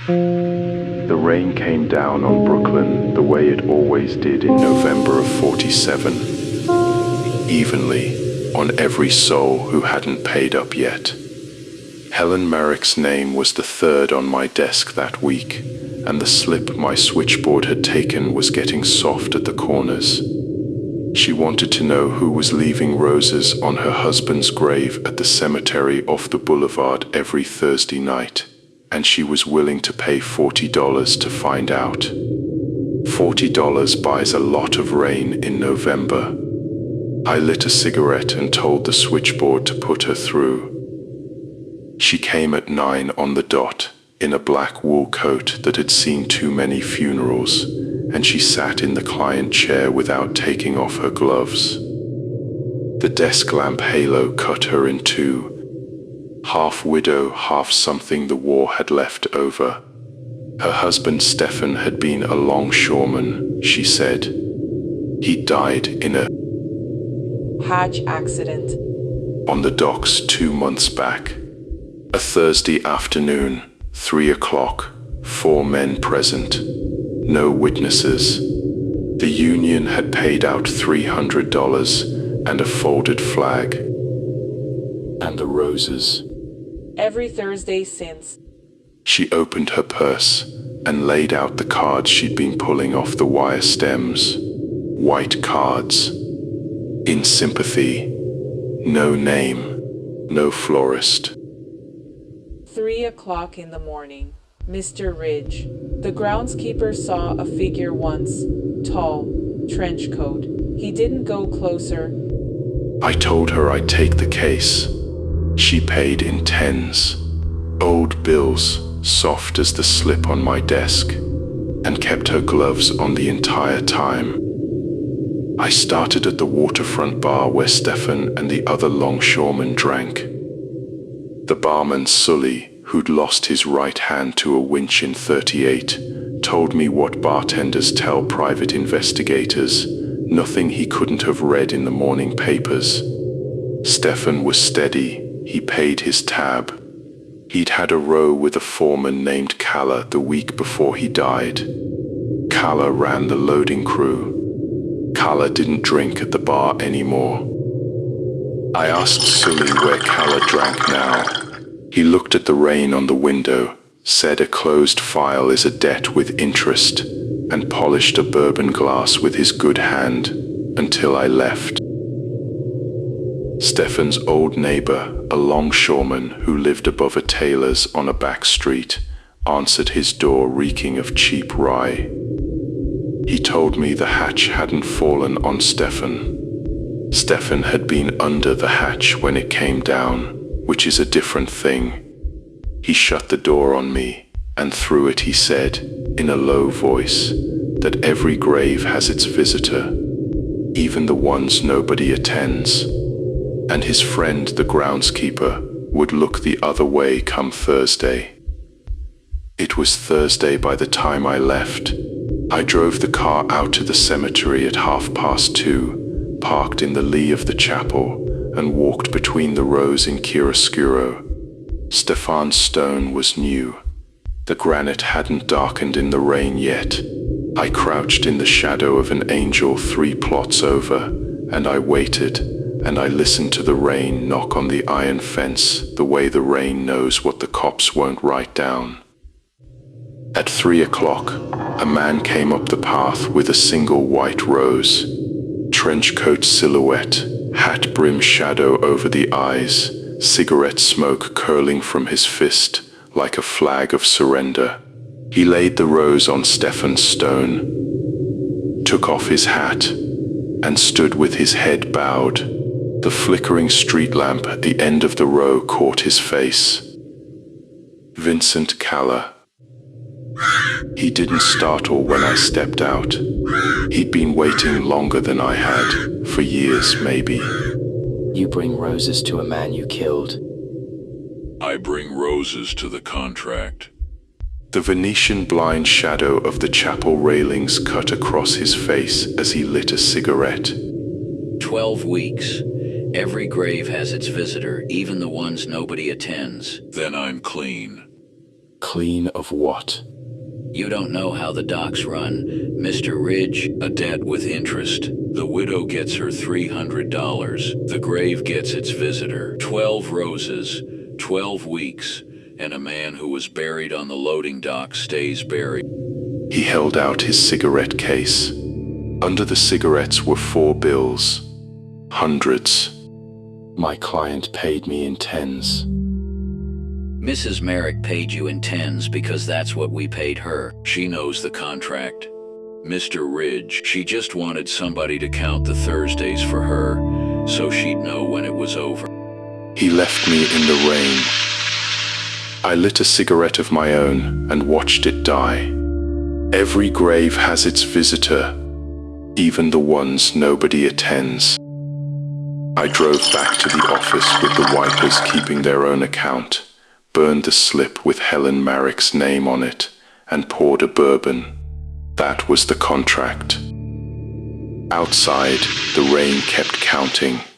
The rain came down on Brooklyn the way it always did in November of '47, evenly on every soul who hadn't paid up yet. Helen Marek's name was the third on my desk that week, and the slip my switchboard had taken was getting soft at the corners. She wanted to know who was leaving roses on her husband's grave at the cemetery off the boulevard every Thursday night, and she was willing to pay $40 to find out. $40 buys a lot of rain in November. I lit a cigarette and told the switchboard to put her through. She came at 9 on the dot, in a black wool coat that had seen too many funerals, and she sat in the client chair without taking off her gloves. The desk lamp halo cut her in two, half widow, half something the war had left over. Her husband Stefan had been a longshoreman, she said. He died in a hatch accident on the docks 2 months back. A Thursday afternoon, 3 o'clock, 4 men present, no witnesses. The union had paid out $300 and a folded flag. And the roses. every Thursday since. She opened her purse and laid out the cards she'd been pulling off the wire stems. White cards. In sympathy. No name. No florist. 3 o'clock in the morning. Mr. Ridge. The groundskeeper saw a figure once. Tall. Trench coat. He didn't go closer. I told her I'd take the case. She paid in tens. Old bills, soft as the slip on my desk, and kept her gloves on the entire time. I started at the waterfront bar where Stefan and the other longshoremen drank. The barman Sully, who'd lost his right hand to a winch in '38, told me what bartenders tell private investigators, nothing he couldn't have read in the morning papers. Stefan was steady, he paid his tab. He'd had a row with a foreman named Kalla the week before he died. Kalla ran the loading crew. Kalla didn't drink at the bar anymore. I asked Sully where Kalla drank now. He looked at the rain on the window, said a closed file is a debt with interest, and polished a bourbon glass with his good hand until I left. Stefan's old neighbor, a longshoreman who lived above a tailor's on a back street, answered his door reeking of cheap rye. He told me the hatch hadn't fallen on Stefan. Stefan had been under the hatch when it came down, which is a different thing. He shut the door on me, and through it he said, in a low voice, that every grave has its visitor, even the ones nobody attends. And his friend, the groundskeeper, would look the other way come Thursday. It was Thursday by the time I left. I drove the car out to the cemetery at 2:30, parked in the lee of the chapel, and walked between the rows in chiaroscuro. Stefan's stone was new. The granite hadn't darkened in the rain yet. I crouched in the shadow of an angel 3 plots over, and I waited, and I listened to the rain knock on the iron fence the way the rain knows what the cops won't write down. At 3 o'clock, a man came up the path with a single white rose. Trench coat silhouette, hat brim shadow over the eyes, cigarette smoke curling from his fist like a flag of surrender. He laid the rose on Stefan's stone, took off his hat, and stood with his head bowed. The flickering street lamp at the end of the row caught his face. Vincent Kalla. He didn't startle when I stepped out. He'd been waiting longer than I had, for years maybe. You bring roses to a man you killed. I bring roses to the contract. The Venetian blind shadow of the chapel railings cut across his face as he lit a cigarette. 12 weeks. Every grave has its visitor, even the ones nobody attends. Then I'm clean. Clean of what? You don't know how the docks run, Mr. Ridge. A debt with interest. The widow gets her $300. The grave gets its visitor. 12 roses, 12 weeks, and a man who was buried on the loading dock stays buried. He held out his cigarette case. Under the cigarettes were 4 bills. Hundreds. My client paid me in tens. Mrs. Marek paid you in tens because that's what we paid her. She knows the contract. Mr. Ridge, she just wanted somebody to count the Thursdays for her, so she'd know when it was over. He left me in the rain. I lit a cigarette of my own and watched it die. Every grave has its visitor, even the ones nobody attends. I drove back to the office with the wipers keeping their own account, burned the slip with Helen Marek's name on it, and poured a bourbon. That was the contract. Outside, the rain kept counting.